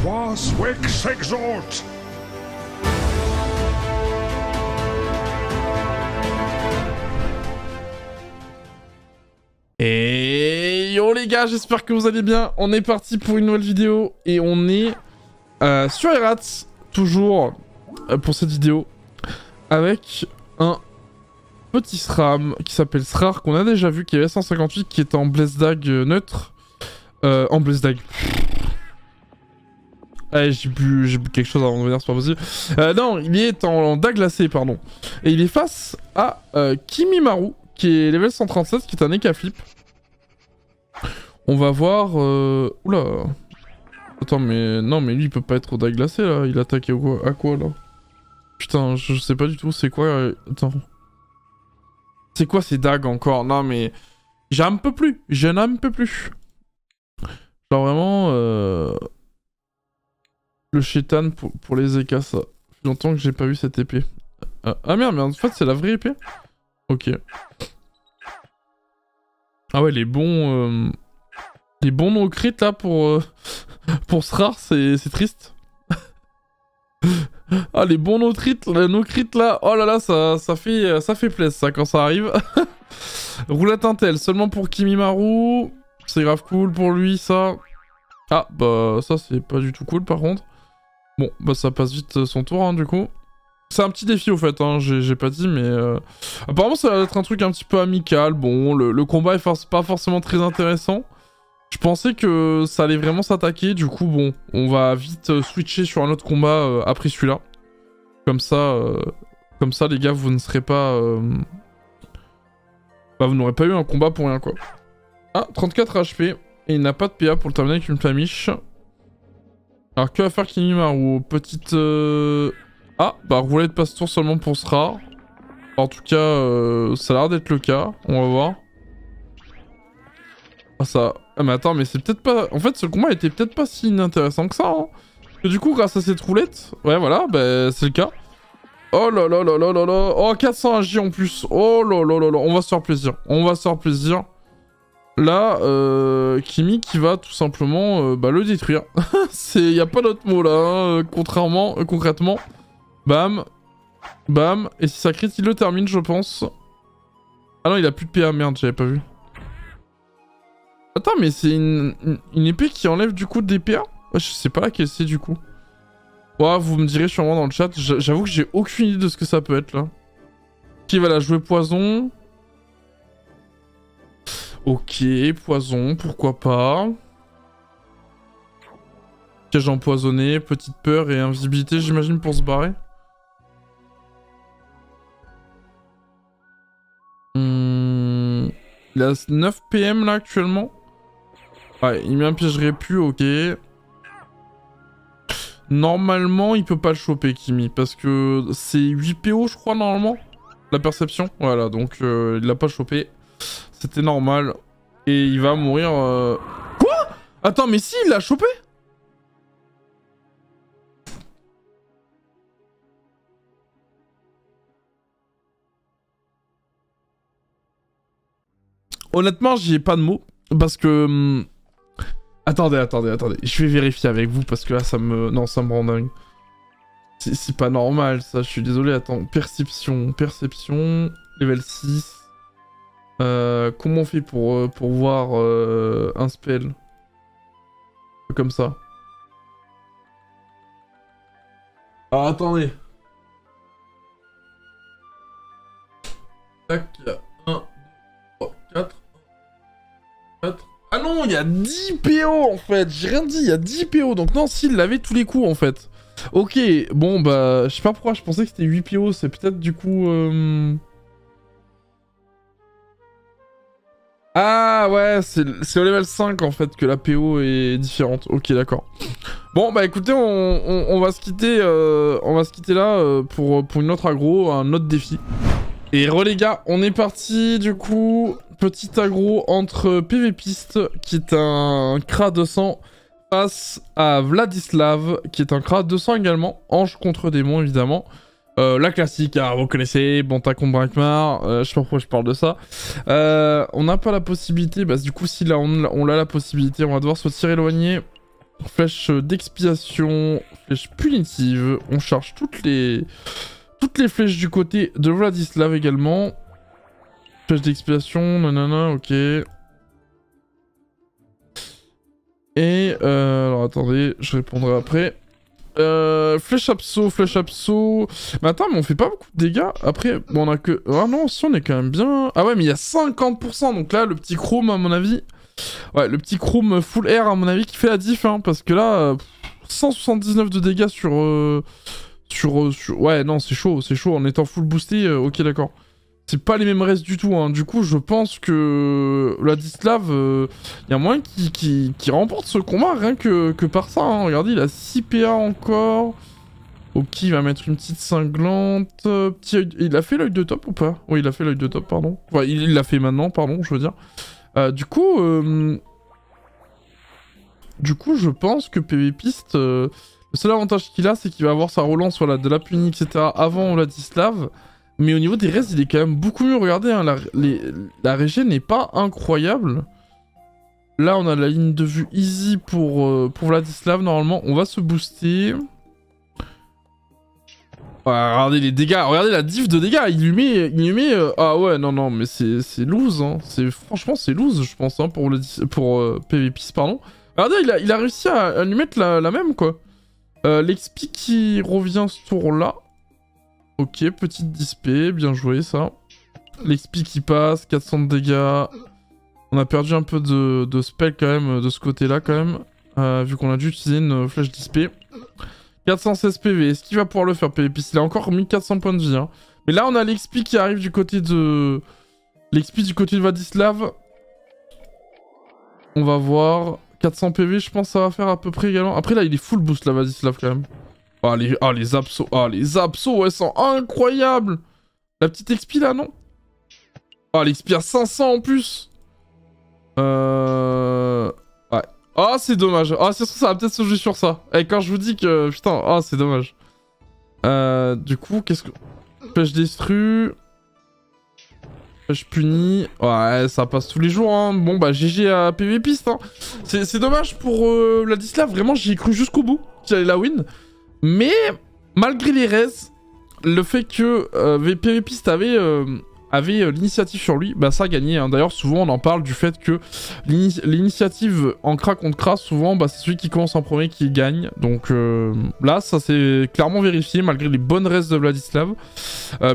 Quas Vix exort! Et yo les gars, j'espère que vous allez bien. On est parti pour une nouvelle vidéo et on est sur Erats, toujours pour cette vidéo, avec un petit SRAM qui s'appelle SRAR, qu'on a déjà vu, qui est S158, qui est en Blessdag neutre. En Blessdag. Allez, j'ai bu quelque chose avant de venir, c'est pas possible. Non, il est en DAG glacé, pardon. Et il est face à Kimimaru, qui est level 137, qui est un Eka Flip. On va voir... Oula. Attends, mais... Non, mais lui, il peut pas être au DAG glacé, là. Il attaque à quoi, là? Putain, je sais pas du tout. C'est quoi... Attends. C'est quoi ces dagues encore? Non, mais... J'en peux plus. Je n'en peux plus. Genre, vraiment... Le chétan pour les Eka, ça. Ça fait longtemps que j'ai pas vu cette épée. Ah merde, mais en fait, c'est la vraie épée? Ok. Ah ouais, les bons no-crit là pour ce rare, c'est triste. Ah, les bons no-crit là, oh là là, ça fait plaisir ça quand ça arrive. Roulette Intel, seulement pour Kimimaru. C'est grave cool pour lui ça. Ah, bah ça c'est pas du tout cool par contre. Bon, bah ça passe vite son tour hein, du coup. C'est un petit défi au fait, hein, j'ai pas dit, mais... Apparemment ça va être un truc un petit peu amical. Bon, le combat est pas forcément très intéressant. Je pensais que ça allait vraiment s'attaquer, du coup, bon, on va vite switcher sur un autre combat après celui-là. Comme ça, les gars, vous ne serez pas... Bah, vous n'aurez pas eu un combat pour rien, quoi. Ah, 34 HP, et il n'a pas de PA pour le terminer avec une flamiche. Alors, que va faire Kimimaru? Petite... Ah, bah roulette passe-tour seulement pour ce rare. En tout cas, ça a l'air d'être le cas. On va voir. Ah ça... Ah mais attends, mais c'est peut-être pas... En fait, ce combat était peut-être pas si inintéressant que ça, hein. Parce que du coup, grâce à cette roulette... Ouais, voilà, bah c'est le cas. Oh là là là là là là... Oh, 400 AJ en plus. Oh là là là là... On va se faire plaisir. On va se faire plaisir. Là, Kimi qui va tout simplement bah, le détruire. Y a pas d'autre mot là, hein, concrètement. Bam. Bam. Et si ça crit, il le termine, je pense. Ah non, il a plus de PA. Merde, j'avais pas vu. Attends, mais c'est une épée qui enlève du coup des PA? Je sais pas laquelle c'est du coup. Ouais, vous me direz sûrement dans le chat. J'avoue que j'ai aucune idée de ce que ça peut être là. Qui va la jouer poison? Ok, poison, pourquoi pas. Piège empoisonné, petite peur et invisibilité, j'imagine, pour se barrer. Il a 9 PM là actuellement. Ouais, il met un piège répu, ok. Normalement, il peut pas le choper, Kimi, parce que c'est 8 PO, je crois, normalement. La perception, voilà, donc il l'a pas chopé. C'était normal. Et il va mourir... Quoi? Attends, mais si, il l'a chopé? Honnêtement, j'y ai pas de mots. Parce que... Attendez. Je vais vérifier avec vous parce que là, ça me... Non, ça me rend dingue. C'est pas normal, ça. Je suis désolé. Attends. Perception. Level 6. Comment on fait pour voir un spell? Comme ça. Ah, attendez. Tac, il y a 1, 3, 4. Ah non, il y a 10 PO en fait, j'ai rien dit, il y a 10 PO, donc non, s'il l'avait tous les coups en fait. Ok, bon bah, je sais pas pourquoi, je pensais que c'était 8 PO, c'est peut-être du coup... Ah ouais, c'est au level 5 en fait que la PO est différente, ok d'accord. Bon bah écoutez, on va se quitter, là pour une autre aggro, un autre défi. Et les gars, on est parti du coup, petit aggro entre PVPiste, qui est un Kra 200, face à Vladislav, qui est un Kra 200 également, ange contre démon évidemment. La classique, hein, vous connaissez, Bonta contre Brakmar, je sais pas pourquoi je parle de ça. On n'a pas la possibilité, bah du coup si là on a la possibilité, on va devoir se tirer éloigné Flèche d'expiation, flèche punitive. On charge toutes les flèches du côté de Vladislav également. Flèche d'expiation, nanana, ok. Et alors attendez, je répondrai après. Flèche abso. Mais attends, mais on fait pas beaucoup de dégâts. Après, bon, on a que... Ah non, si, on est quand même bien... Ah ouais, mais il y a 50%. Donc là, le petit chrome, à mon avis... Ouais, le petit chrome full air, à mon avis, qui fait la diff, hein. Parce que là, 179 de dégâts sur... Ouais, non, c'est chaud. En étant full boosté, ok, d'accord. C'est pas les mêmes restes du tout, hein. Du coup, je pense que Vladislav, y a moyen qu'il remporte ce combat rien que par ça, hein. Regardez, il a 6 PA encore. Ok, il va mettre une petite cinglante. Il a fait l'œil de top ou pas? Oui, il a fait l'œil de top, pardon. Ouais, il l'a fait maintenant, pardon, je veux dire. Du coup, je pense que PvPiste, le seul avantage qu'il a, c'est qu'il va avoir sa relance, voilà, de la punie, etc. avant Vladislav. Mais au niveau des restes, il est quand même beaucoup mieux. Regardez, hein, la régène n'est pas incroyable. Là, on a la ligne de vue easy pour Vladislav. Normalement, on va se booster. Regardez les dégâts. Regardez la diff de dégâts. Il lui met... Ah ouais, non, mais c'est loose. Hein. Franchement, c'est loose, je pense, hein, pour PvPiste, pardon. Regardez, il a réussi à lui mettre la même, quoi. L'XP qui revient ce tour-là. Ok, petite dispé, bien joué ça. L'XP qui passe, 400 de dégâts. On a perdu un peu de spell quand même de ce côté-là quand même. Vu qu'on a dû utiliser une flèche dispé. 416 PV, est-ce qu'il va pouvoir le faire PvP? Il a encore 1400 points de vie. Hein. Mais là on a l'XP qui arrive du côté de... L'XP du côté de Vladislav. On va voir. 400 PV, je pense que ça va faire à peu près également. Après là il est full boost là Vladislav quand même. Les absos. Les absos, elles sont incroyables. La petite XP là, non? L'XP à 500 en plus. Ouais. C'est dommage. C'est sûr, ça va peut-être se jouer sur ça. Et quand je vous dis que... Putain, c'est dommage. Du coup, qu'est-ce que... Flèche destru. Flèche punie. Ouais, ça passe tous les jours, hein. Bon, bah, GG à PvPiste, hein. C'est dommage pour Vladislav. Vraiment, j'y ai cru jusqu'au bout qu'il allait la win. Mais, malgré les res, le fait que PvPiste avait l'initiative sur lui, bah ça a gagné. Hein. D'ailleurs, souvent on en parle du fait que l'initiative en Kra contre Kra, souvent bah, c'est celui qui commence en premier qui gagne. Donc là, ça s'est clairement vérifié malgré les bonnes res de Vladislav.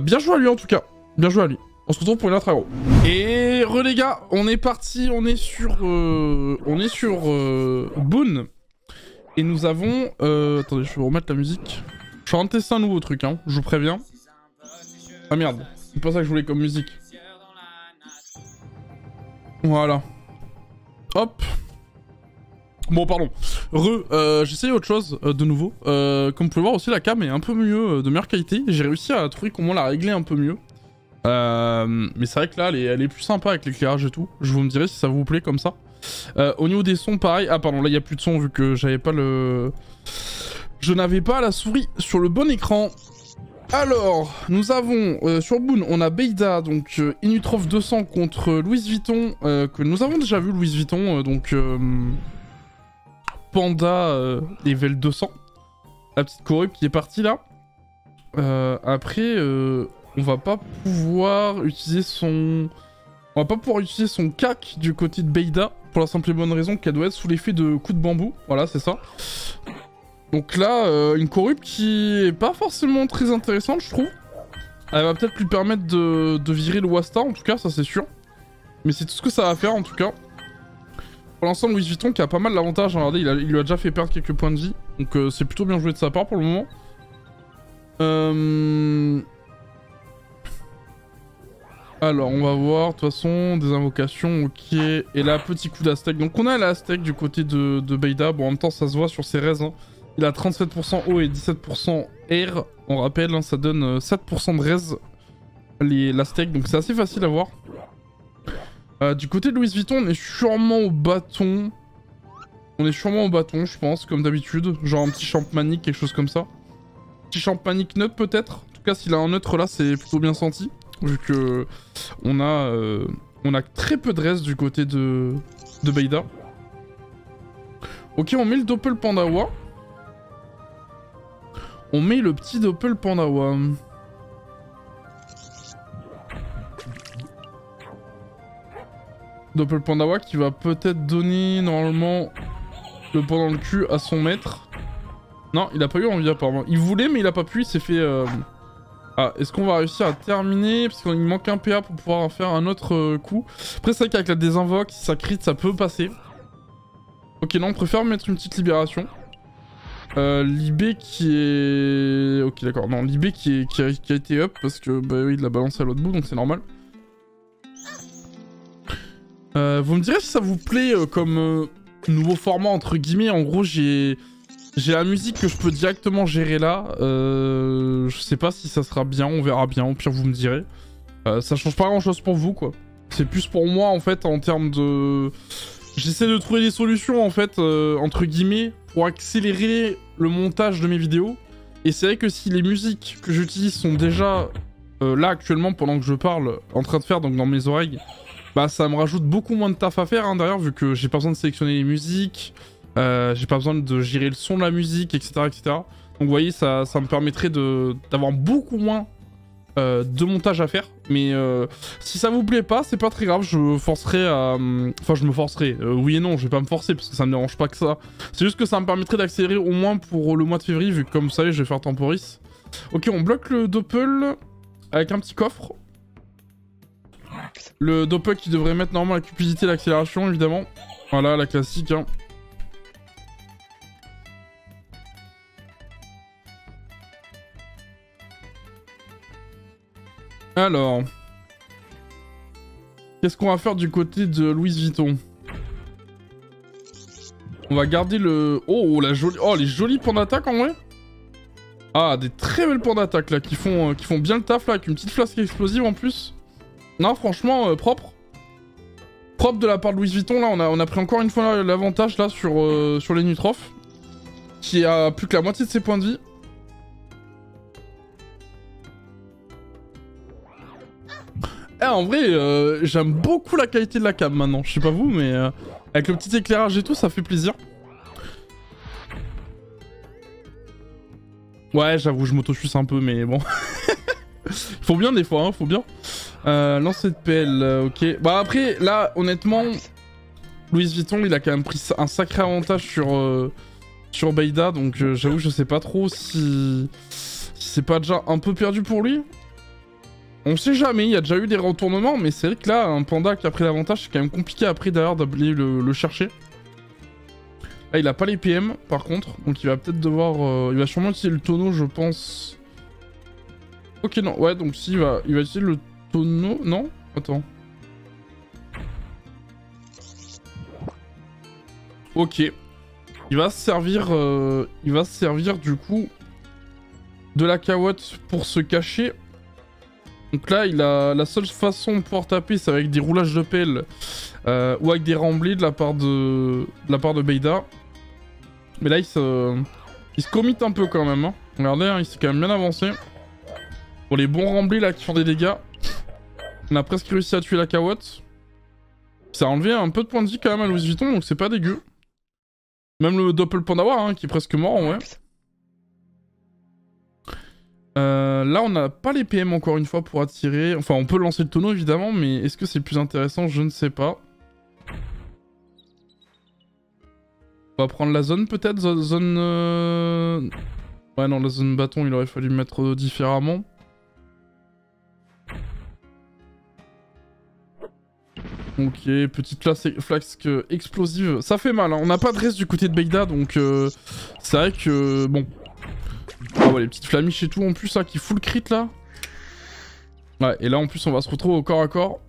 Bien joué à lui en tout cas. Bien joué à lui. On se retrouve pour une autre aggro. Et les gars, on est parti, on est sur Boone. Et nous avons... attendez, je vais vous remettre la musique. Je suis en train de tester un nouveau truc, hein, je vous préviens. Ah merde, c'est pas ça que je voulais comme musique. Voilà. Hop. Bon, pardon. J'essaye autre chose de nouveau. Comme vous pouvez voir aussi, la cam est un peu mieux, de meilleure qualité. J'ai réussi à trouver comment la régler un peu mieux. Mais c'est vrai que là, elle est plus sympa avec l'éclairage et tout. Je vous me dirai si ça vous plaît comme ça. Au niveau des sons, pareil. Ah pardon, là il n'y a plus de son vu que j'avais pas le... Je n'avais pas la souris sur le bon écran. Alors, nous avons sur Boone, on a Beida, donc Inutrof 200 contre Louis Vuitton, que nous avons déjà vu, Louis Vuitton, donc Panda level 200. La petite corrupte qui est partie là. Après, on va pas pouvoir utiliser son... On va pas pouvoir utiliser son cac du côté de Beida, pour la simple et bonne raison qu'elle doit être sous l'effet de coups de bambou. Voilà, c'est ça. Donc là, une corrupte qui est pas forcément très intéressante, je trouve. Elle va peut-être lui permettre de virer le Wasta, en tout cas, ça c'est sûr. Mais c'est tout ce que ça va faire, en tout cas. Pour l'instant, Louis Vuitton qui a pas mal d'avantages. Regardez, il lui a déjà fait perdre quelques points de vie. Donc c'est plutôt bien joué de sa part pour le moment. Alors, on va voir, de toute façon, des invocations, ok. Et là, petit coup d'Aztec. Donc, on a l'Aztec du côté de Beida. Bon, en même temps, ça se voit sur ses res. Hein. Il a 37% eau et 17% air. On rappelle, hein, ça donne 7% de res, l'Aztec. Donc, c'est assez facile à voir. Du côté de Louis Vuitton, on est sûrement au bâton. Je pense, comme d'habitude. Genre un petit champmanique, quelque chose comme ça. Petit champmanique neutre, peut-être. En tout cas, s'il a un neutre là, c'est plutôt bien senti. Vu que on a très peu de res du côté de Beida. Ok, on met le Doppel Pandawa. On met le petit Doppel Pandawa. Doppel Pandawa qui va peut-être donner normalement le point dans le cul à son maître. Non, il a pas eu envie apparemment. Il voulait mais il a pas pu, il s'est fait... Ah, est-ce qu'on va réussir à terminer? Parce qu'il manque un PA pour pouvoir en faire un autre coup. Après c'est vrai qu'avec la désinvoque, si ça crit, ça peut passer. Ok, non, on préfère mettre une petite libération. Libé qui est... Ok, d'accord. Non, Libé qui a été up parce que bah oui, il l'a balancé à l'autre bout, donc c'est normal. Vous me direz si ça vous plaît comme nouveau format entre guillemets. En gros, j'ai la musique que je peux directement gérer là. Je sais pas si ça sera bien, on verra bien. Au pire, vous me direz. Ça change pas grand chose pour vous, quoi. C'est plus pour moi en fait en termes de... J'essaie de trouver des solutions en fait, entre guillemets, pour accélérer le montage de mes vidéos. Et c'est vrai que si les musiques que j'utilise sont déjà là actuellement pendant que je parle, en train de faire donc dans mes oreilles, bah ça me rajoute beaucoup moins de taf à faire hein, derrière, vu que j'ai pas besoin de sélectionner les musiques, j'ai pas besoin de gérer le son de la musique, etc. etc. Donc vous voyez, ça me permettrait d'avoir beaucoup moins de montage à faire. Mais si ça vous plaît pas, c'est pas très grave, je me forcerai à... Enfin je me forcerai, oui et non, je vais pas me forcer parce que ça me dérange pas que ça. C'est juste que ça me permettrait d'accélérer au moins pour le mois de février, vu que comme vous savez je vais faire Temporis. Ok, on bloque le Doppel avec un petit coffre. Le Doppel qui devrait mettre normalement la cupidité et l'accélération évidemment. Voilà, la classique hein. Alors... Qu'est-ce qu'on va faire du côté de Louis Vuitton? On va garder le... Oh, la jolie... Oh, les jolis points d'attaque en vrai. Ah, des très belles points d'attaque là, qui font bien le taf là, avec une petite flasque explosive en plus. Non, franchement, propre. Propre de la part de Louis Vuitton, là, on a pris encore une fois l'avantage là sur les Nutrophes. Qui a plus que la moitié de ses points de vie. Eh, en vrai, j'aime beaucoup la qualité de la cam maintenant. Je sais pas vous, mais avec le petit éclairage et tout, ça fait plaisir. Ouais, j'avoue, je m'auto-suce un peu, mais bon. Faut bien des fois, hein, faut bien. Lancer de pelle, ok. Bah après, là, honnêtement, Louis Vuitton, il a quand même pris un sacré avantage sur Beida, donc j'avoue, je sais pas trop si c'est pas déjà un peu perdu pour lui. On sait jamais, il y a déjà eu des retournements, mais c'est vrai que là, un panda qui a pris l'avantage, c'est quand même compliqué après d'ailleurs d'aller le chercher. Là, il a pas les PM, par contre, donc il va peut-être devoir... il va sûrement utiliser le tonneau, je pense. Ok, non, ouais, donc si, il va utiliser le tonneau... Non? Attends. Ok. Il va se servir, du coup, de la cawotte pour se cacher. Donc là, il a la seule façon de pouvoir taper, c'est avec des roulages de pelle ou avec des remblais de la part de Beida. Mais là, il se commit un peu quand même. Hein. Regardez, hein, il s'est quand même bien avancé. Pour les bons remblais là qui font des dégâts. On a presque réussi à tuer la cawotte. Ça a enlevé un peu de points de vie quand même à Louis Vuitton, donc c'est pas dégueu. Même le Doppel Pandawa, hein, qui est presque mort en vrai. Là, on n'a pas les PM encore une fois pour attirer. Enfin, on peut lancer le tonneau évidemment, mais est-ce que c'est plus intéressant? Je ne sais pas. On va prendre la zone peut-être, zone... Ouais non, la zone bâton, il aurait fallu mettre différemment. Ok, petite flasque explosive. Ça fait mal, hein. On n'a pas de reste du côté de Beida, donc c'est vrai que... Bon. Ah ouais, les petites flamiches et tout en plus, là, qui full crit, là. Ouais, et là, en plus, on va se retrouver au corps à corps.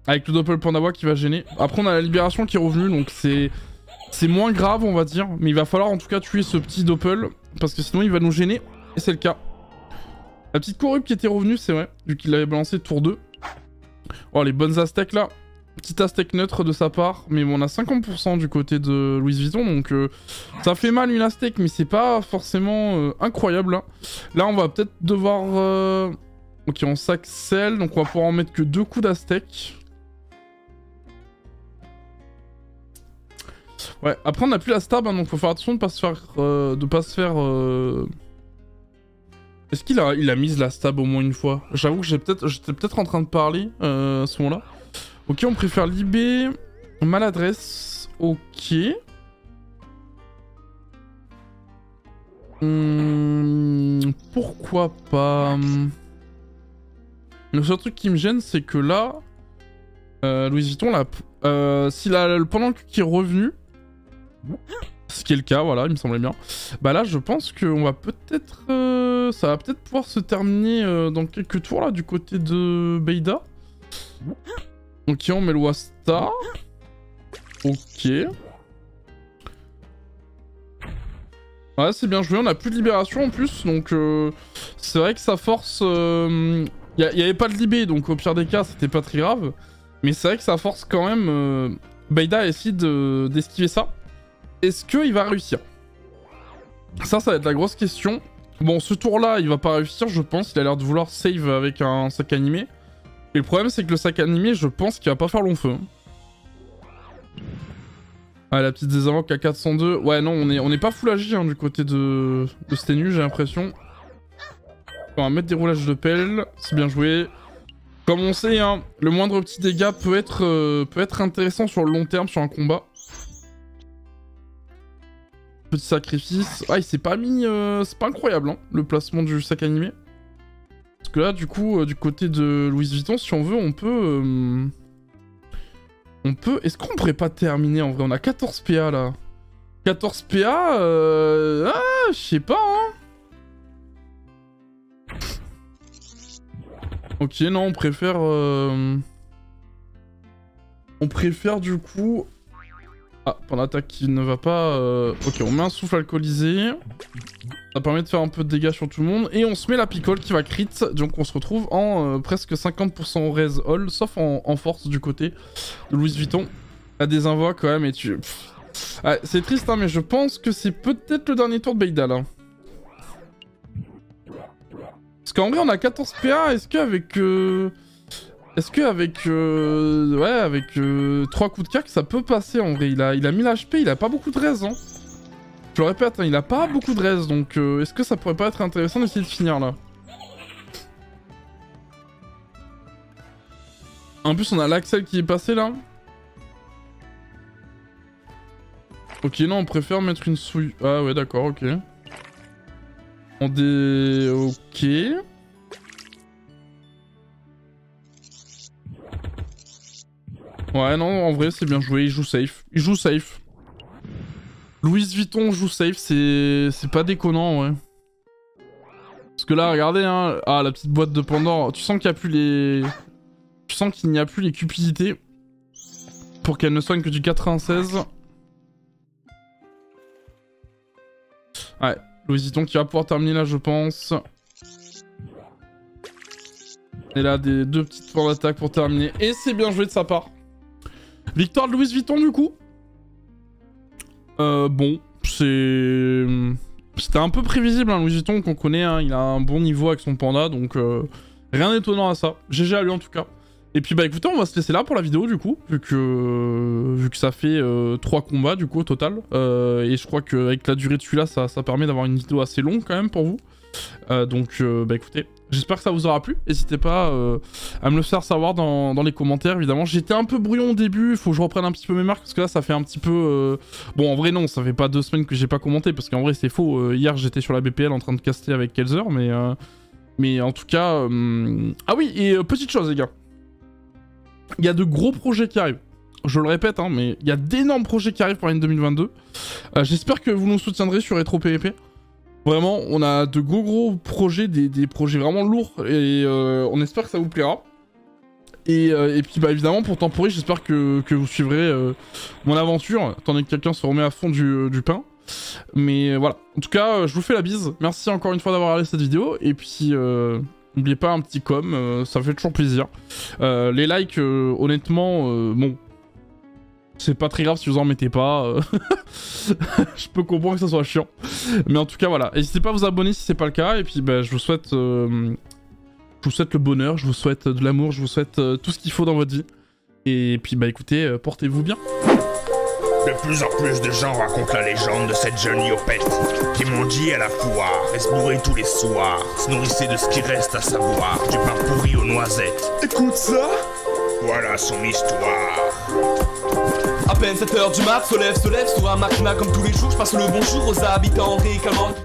Avec le Doppel Pandawa qui va gêner. Après, on a la libération qui est revenue, donc c'est moins grave, on va dire. Mais il va falloir, en tout cas, tuer ce petit Doppel. Parce que sinon, il va nous gêner. Et c'est le cas. La petite corrupte qui était revenue, c'est vrai. Vu qu'il avait balancé tour 2. Oh, les bonnes aztèques, là. Petit aztèque neutre de sa part. Mais bon, on a 50% du côté de Louis Vuitton. Donc, ça fait mal une aztèque. Mais c'est pas forcément incroyable, là. Là, on va peut-être devoir... Ok, on s'accèle. Donc, on va pouvoir en mettre que 2 coups d'aztèque. Ouais, après on a plus la stab, hein, donc faut faire attention de pas se faire... Est-ce qu'il a mis la stab au moins une fois? J'avoue que j'étais peut-être en train de parler à ce moment-là. Ok, on préfère Libé, maladresse, ok. Pourquoi pas? Le seul truc qui me gêne, c'est que là, Louis Vuitton, là, s'il a le pendant qui est revenu, ce qui est le cas, voilà, il me semblait bien. Bah là, je pense qu'on va peut-être... ça va peut-être pouvoir se terminer dans quelques tours, là, du côté de Beida. Ok, on met le Wasta. Ok. Ouais, c'est bien joué, on a plus de libération en plus, donc c'est vrai que ça force... Il y avait pas de libé, donc au pire des cas, c'était pas très grave. Mais c'est vrai que ça force quand même Beida à essayer d'esquiver ça. Est-ce qu'il va réussir? Ça va être la grosse question. Bon, ce tour-là, il va pas réussir, je pense. Il a l'air de vouloir save avec un sac animé. Et le problème, c'est que le sac animé, je pense qu'il va pas faire long feu. Ah, la petite désinvoque à 402. Ouais, non, on est pas full agi hein, du côté de Stenu, j'ai l'impression. On va mettre des roulages de pelle, c'est bien joué. Comme on sait, hein, le moindre petit dégât peut être intéressant sur le long terme, sur un combat. Petit sacrifice. Ah, il s'est pas mis... c'est pas incroyable, hein, le placement du sac animé. Parce que là, du coup, du côté de Louis Vuitton, si on veut, on peut... Est-ce qu'on pourrait pas terminer, en vrai? On a 14 PA, là. 14 PA, ah, je sais pas, hein. Ok, non, on préfère... On préfère, du coup... Ah, pendant l'attaque qui ne va pas... Ok, on met un souffle alcoolisé. Ça permet de faire un peu de dégâts sur tout le monde. Et on se met la picole qui va crit. Donc on se retrouve en presque 50% raise all. Sauf en force du côté de Louis Vuitton. La désinvoque quand même et tu... Ouais, c'est triste hein, mais je pense que c'est peut-être le dernier tour de Beida là. Parce qu'en vrai on a 14 PA. Est-ce qu'avec... ouais, avec 3 coups de cac, ça peut passer en vrai. Il a 1000 HP, il a pas beaucoup de raise. Hein. Je le répète, hein, il a pas beaucoup de raise, donc est-ce que ça pourrait pas être intéressant d'essayer de finir là? En plus, on a l'Axel qui est passé là. Ok, non, on préfère mettre une souille. Ah ouais, d'accord, ok. On dé... Ok. Ouais, non, en vrai, c'est bien joué, il joue safe. Il joue safe. Louis Vuitton joue safe, c'est pas déconnant, ouais. Parce que là, regardez, hein. Ah, la petite boîte de Pandore. Tu sens qu'il n'y a plus les... Tu sens qu'il n'y a plus les cupidités. Pour qu'elle ne soigne que du 96. Ouais, Louis Vuitton qui va pouvoir terminer là, je pense. Et là, deux petites points d'attaque pour terminer. Et c'est bien joué de sa part. Victoire de Louis Vuitton, du coup. Bon, c'est... C'était un peu prévisible, hein, Louis Vuitton, qu'on connaît. Hein, il a un bon niveau avec son panda, donc rien d'étonnant à ça. GG à lui, en tout cas. Et puis, bah écoutez, on va se laisser là pour la vidéo, du coup. Vu que ça fait 3 combats, du coup, au total. Et je crois qu'avec la durée de celui-là, ça permet d'avoir une vidéo assez longue, quand même, pour vous. Donc, bah écoutez... J'espère que ça vous aura plu. N'hésitez pas à me le faire savoir dans les commentaires, évidemment. J'étais un peu brouillon au début, il faut que je reprenne un petit peu mes marques, parce que là, ça fait un petit peu... Bon, en vrai, non, ça fait pas 2 semaines que j'ai pas commenté, parce qu'en vrai, c'est faux. Hier, j'étais sur la BPL en train de caster avec Kelzer, mais en tout cas... Ah oui, et petite chose, les gars. Il y a de gros projets qui arrivent. Je le répète, hein, mais il y a d'énormes projets qui arrivent pour l'année 2022. J'espère que vous nous soutiendrez sur Retro PvP. Vraiment, on a de gros projets, des projets vraiment lourds, et on espère que ça vous plaira. Et puis bah évidemment, pour temporer, j'espère que vous suivrez mon aventure, étant donné que quelqu'un se remet à fond du pain. Mais voilà, en tout cas, je vous fais la bise. Merci encore une fois d'avoir regardé cette vidéo, et puis n'oubliez pas un petit com, ça fait toujours plaisir. Les likes, honnêtement, bon... C'est pas très grave si vous en mettez pas. Je peux comprendre que ça soit chiant. Mais en tout cas, voilà. N'hésitez pas à vous abonner si c'est pas le cas. Et puis, bah, je vous souhaite le bonheur, je vous souhaite de l'amour, je vous souhaite tout ce qu'il faut dans votre vie. Et puis, bah, écoutez, portez-vous bien. De plus en plus de gens racontent la légende de cette jeune Yopette qui mendie à la foire, reste bourré tous les soirs, se nourrissait de ce qui reste à savoir, du pain pourri aux noisettes. Écoute ça. Voilà son histoire. À peine 7h du mat, se lève sur un maquina comme tous les jours. Je passe le bonjour aux habitants réclamant.